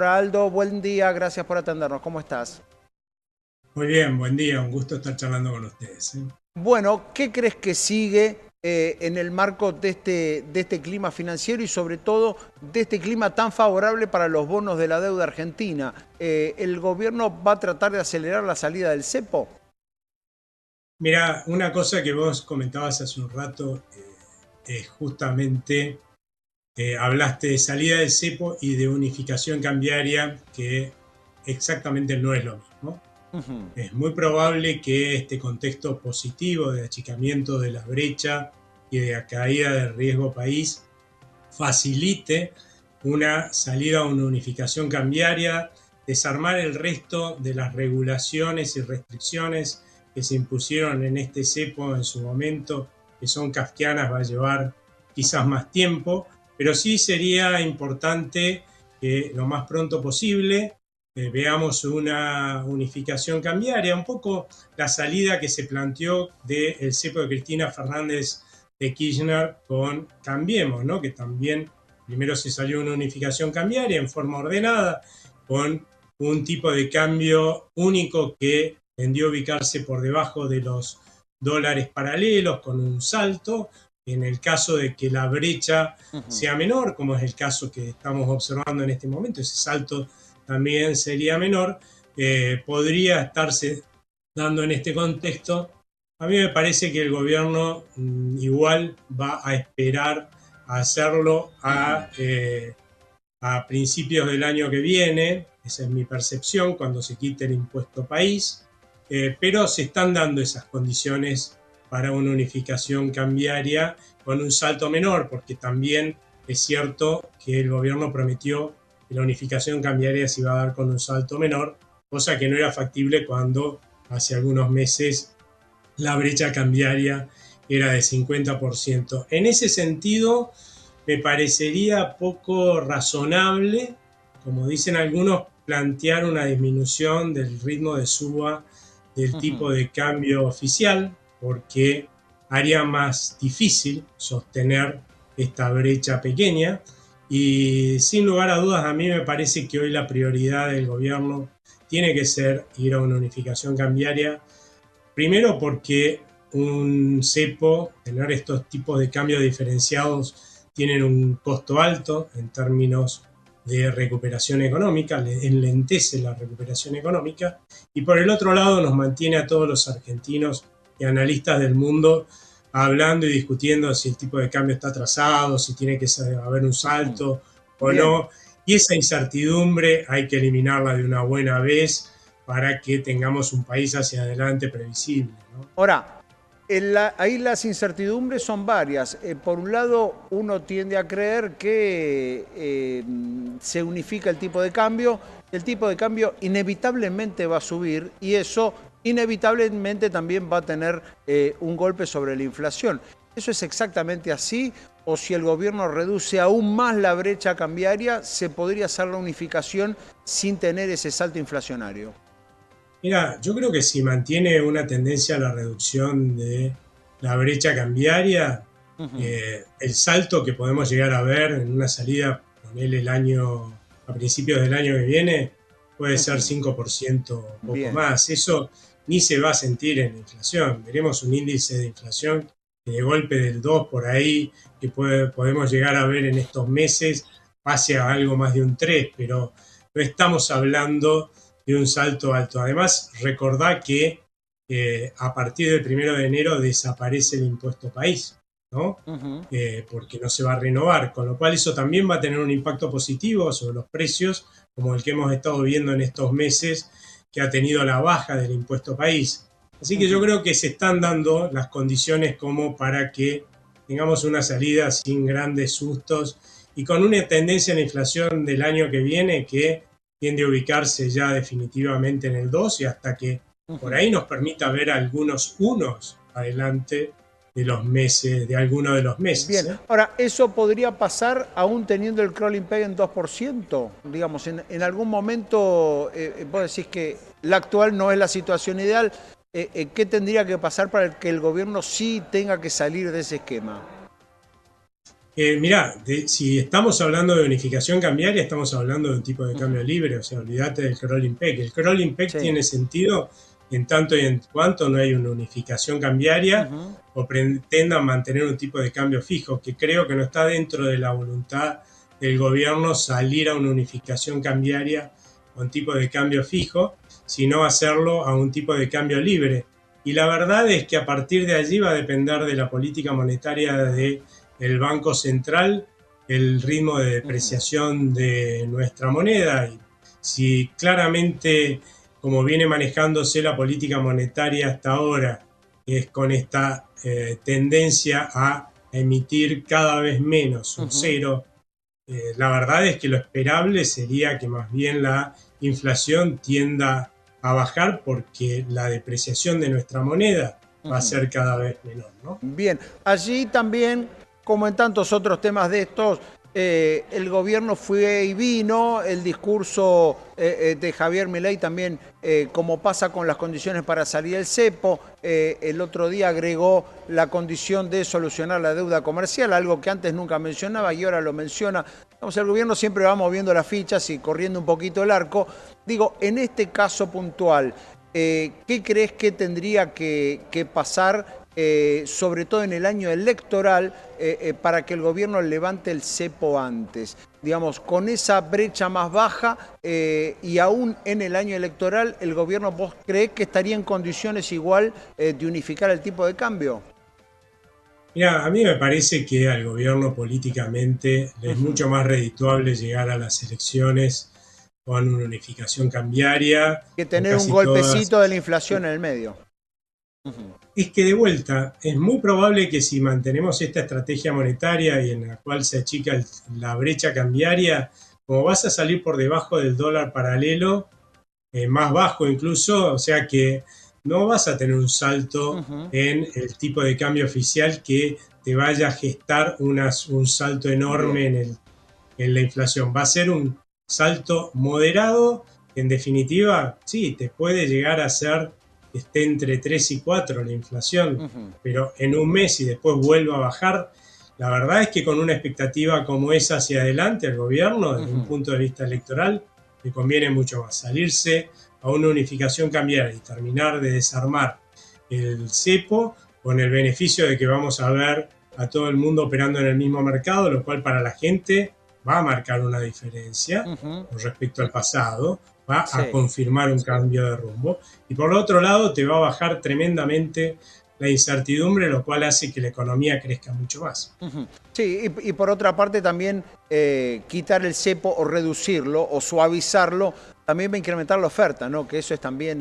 Aldo, buen día, gracias por atendernos. ¿Cómo estás? Muy bien, buen día, un gusto estar charlando con ustedes. Bueno, ¿qué crees que sigue en el marco de este clima financiero y sobre todo de este clima tan favorable para los bonos de la deuda argentina? ¿El gobierno va a tratar de acelerar la salida del cepo? Mira, una cosa que vos comentabas hace un rato es justamente, hablaste de salida del cepo y de unificación cambiaria, que exactamente no es lo mismo. Ujú. Es muy probable que este contexto positivo de achicamiento de la brecha y de caída del riesgo país facilite una salida a una unificación cambiaria, desarmar el resto de las regulaciones y restricciones que se impusieron en este cepo en su momento, que son kafkianas, va a llevar quizás más tiempo, pero sí sería importante que lo más pronto posible veamos una unificación cambiaria, un poco la salida que se planteó del cepo de Cristina Fernández de Kirchner con Cambiemos, ¿no? Que también primero se salió una unificación cambiaria en forma ordenada, con un tipo de cambio único que tendió a ubicarse por debajo de los dólares paralelos, con un salto. En el caso de que la brecha Ujú. sea menor, como es el caso que estamos observando en este momento, ese salto también sería menor, podría estarse dando en este contexto. A mí me parece que el gobierno igual va a esperar a hacerlo Ujú. a principios del año que viene, esa es mi percepción, cuando se quite el impuesto país, pero se están dando esas condiciones para una unificación cambiaria con un salto menor, porque también es cierto que el gobierno prometió que la unificación cambiaria se iba a dar con un salto menor, cosa que no era factible cuando hace algunos meses la brecha cambiaria era de 50%. En ese sentido, me parecería poco razonable, como dicen algunos, plantear una disminución del ritmo de suba del Ujú. tipo de cambio oficial, porque haría más difícil sostener esta brecha pequeña. Y sin lugar a dudas, a mí me parece que hoy la prioridad del gobierno tiene que ser ir a una unificación cambiaria. Primero porque un cepo, tener estos tipos de cambios diferenciados, tienen un costo alto en términos de recuperación económica, enlentece la recuperación económica, y por el otro lado nos mantiene a todos los argentinos y analistas del mundo hablando y discutiendo si el tipo de cambio está atrasado, si tiene que haber un Ujú. salto o Bien. no, y esa incertidumbre hay que eliminarla de una buena vez para que tengamos un país hacia adelante previsible, ¿no? Ahora, ahí las incertidumbres son varias. Por un lado, uno tiende a creer que se unifica el tipo de cambio inevitablemente va a subir y eso inevitablemente también va a tener un golpe sobre la inflación. ¿Eso es exactamente así? ¿O si el gobierno reduce aún más la brecha cambiaria, se podría hacer la unificación sin tener ese salto inflacionario? Mira, yo creo que si mantiene una tendencia a la reducción de la brecha cambiaria, Ujú. el salto que podemos llegar a ver en una salida, ponele el año, a principios del año que viene, puede ser Ujú. 5% o poco Bien. más. Eso ni se va a sentir en la inflación. Veremos un índice de inflación que de golpe del 2 por ahí, que podemos llegar a ver en estos meses, pase a algo más de un 3, pero no estamos hablando de un salto alto. Además, recordá que a partir del 1 de enero desaparece el impuesto país, ¿no? Ujú. Porque no se va a renovar, con lo cual eso también va a tener un impacto positivo sobre los precios, como el que hemos estado viendo en estos meses, que ha tenido la baja del impuesto país. Así que yo Ujú. creo que se están dando las condiciones como para que tengamos una salida sin grandes sustos y con una tendencia en la inflación del año que viene que tiende a ubicarse ya definitivamente en el 2 y hasta que por Ujú. ahí nos permita ver algunos unos adelante de los meses, de alguno de los meses. Bien, ahora, ¿eso podría pasar aún teniendo el crawling peg en 2%? Digamos, en algún momento vos decís que la actual no es la situación ideal. ¿Qué tendría que pasar para que el gobierno sí tenga que salir de ese esquema? Mirá, si estamos hablando de unificación cambiaria, estamos hablando de un tipo de cambio libre, o sea, olvídate del crawling peg. El crawling peg tiene sentido en tanto y en cuanto no hay una unificación cambiaria o pretendan mantener un tipo de cambio fijo, que creo que no está dentro de la voluntad del gobierno salir a una unificación cambiaria con tipo de cambio fijo, sino hacerlo a un tipo de cambio libre. Y la verdad es que a partir de allí va a depender de la política monetaria del Banco Central, el ritmo de depreciación de nuestra moneda. Y si claramente, como viene manejándose la política monetaria hasta ahora, es con esta tendencia a emitir cada vez menos, un cero, la verdad es que lo esperable sería que más bien la inflación tienda a bajar porque la depreciación de nuestra moneda va a ser cada vez menor, ¿no? Bien, allí también, como en tantos otros temas de estos, el gobierno fue y vino, el discurso de Javier Milei también, como pasa con las condiciones para salir del cepo, el otro día agregó la condición de solucionar la deuda comercial, algo que antes nunca mencionaba y ahora lo menciona. Vamos, el gobierno siempre va moviendo las fichas y corriendo un poquito el arco. Digo, en este caso puntual, ¿qué crees que tendría que pasar? Sobre todo en el año electoral, para que el gobierno levante el cepo antes. Digamos, con esa brecha más baja y aún en el año electoral, ¿el gobierno vos creés que estaría en condiciones igual de unificar el tipo de cambio? Mira, a mí me parece que al gobierno políticamente le es mucho más redituable llegar a las elecciones con una unificación cambiaria, Que con tener un casi todas. golpecito de la inflación en el medio. Es que de vuelta, es muy probable que si mantenemos esta estrategia monetaria y en la cual se achica la brecha cambiaria, como vas a salir por debajo del dólar paralelo, más bajo incluso, o sea que no vas a tener un salto en el tipo de cambio oficial que te vaya a gestar un salto enorme en la inflación. Va a ser un salto moderado, en definitiva, sí, te puede llegar a ser que esté entre 3 y 4 la inflación, pero en un mes y después vuelva a bajar. La verdad es que con una expectativa como esa hacia adelante al gobierno, desde un punto de vista electoral, le conviene mucho más salirse a una unificación cambiaria y terminar de desarmar el cepo con el beneficio de que vamos a ver a todo el mundo operando en el mismo mercado, lo cual para la gente va a marcar una diferencia con respecto al pasado, va a confirmar un cambio de rumbo y por otro lado te va a bajar tremendamente la incertidumbre, lo cual hace que la economía crezca mucho más. Sí, y por otra parte también quitar el cepo o reducirlo o suavizarlo también va a incrementar la oferta, ¿no? Que eso es también,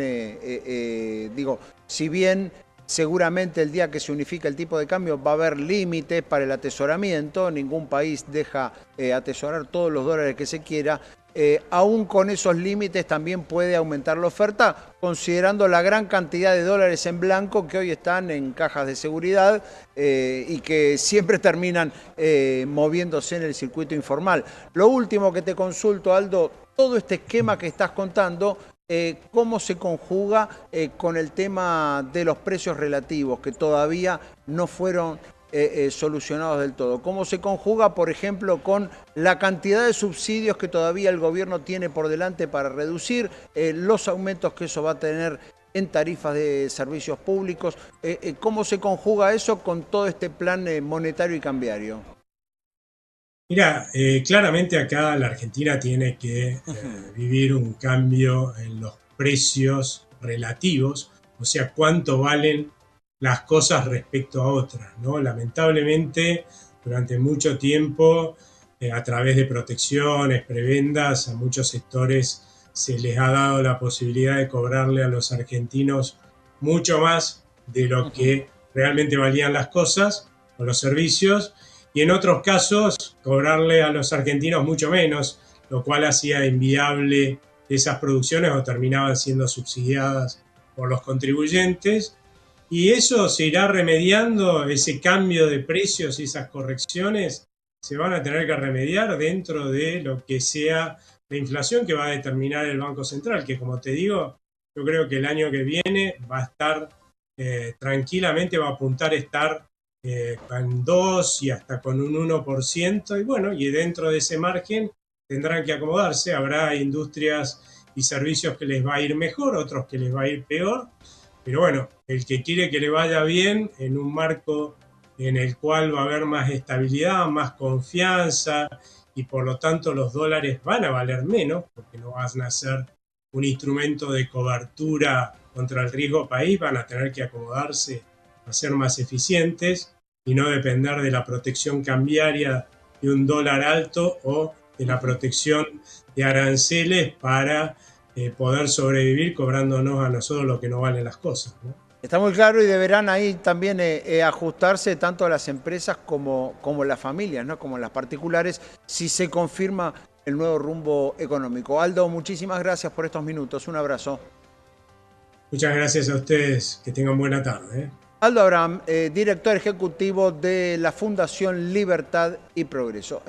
digo, si bien seguramente el día que se unifica el tipo de cambio va a haber límites para el atesoramiento, ningún país deja atesorar todos los dólares que se quiera, aún con esos límites también puede aumentar la oferta, considerando la gran cantidad de dólares en blanco que hoy están en cajas de seguridad y que siempre terminan moviéndose en el circuito informal. Lo último que te consulto, Aldo, todo este esquema que estás contando, ¿cómo se conjuga con el tema de los precios relativos que todavía no fueron solucionados del todo? ¿Cómo se conjuga, por ejemplo, con la cantidad de subsidios que todavía el gobierno tiene por delante para reducir, los aumentos que eso va a tener en tarifas de servicios públicos? ¿Cómo se conjuga eso con todo este plan monetario y cambiario? Mira, claramente acá la Argentina tiene que vivir un cambio en los precios relativos, o sea, cuánto valen las cosas respecto a otras, ¿no? Lamentablemente, durante mucho tiempo, a través de protecciones, prebendas, a muchos sectores se les ha dado la posibilidad de cobrarle a los argentinos mucho más de lo que realmente valían las cosas o los servicios, y en otros casos cobrarle a los argentinos mucho menos, lo cual hacía inviable esas producciones o terminaban siendo subsidiadas por los contribuyentes. Y eso se irá remediando, ese cambio de precios y esas correcciones se van a tener que remediar dentro de lo que sea la inflación que va a determinar el Banco Central, que como te digo, yo creo que el año que viene va a estar tranquilamente, va a apuntar a estar con 2 y hasta con un 1%, y bueno, y dentro de ese margen tendrán que acomodarse. Habrá industrias y servicios que les va a ir mejor, otros que les va a ir peor, pero bueno, el que quiere que le vaya bien en un marco en el cual va a haber más estabilidad, más confianza, y por lo tanto los dólares van a valer menos, porque no van a ser un instrumento de cobertura contra el riesgo país, van a tener que acomodarse a ser más eficientes y no depender de la protección cambiaria de un dólar alto o de la protección de aranceles para poder sobrevivir cobrándonos a nosotros lo que no valen las cosas, ¿no? Está muy claro, y deberán ahí también ajustarse tanto las empresas como las familias, ¿no? Como las particulares, si se confirma el nuevo rumbo económico. Aldo, muchísimas gracias por estos minutos. Un abrazo. Muchas gracias a ustedes. Que tengan buena tarde, ¿eh? Aldo Abraham, director ejecutivo de la Fundación Libertad y Progreso.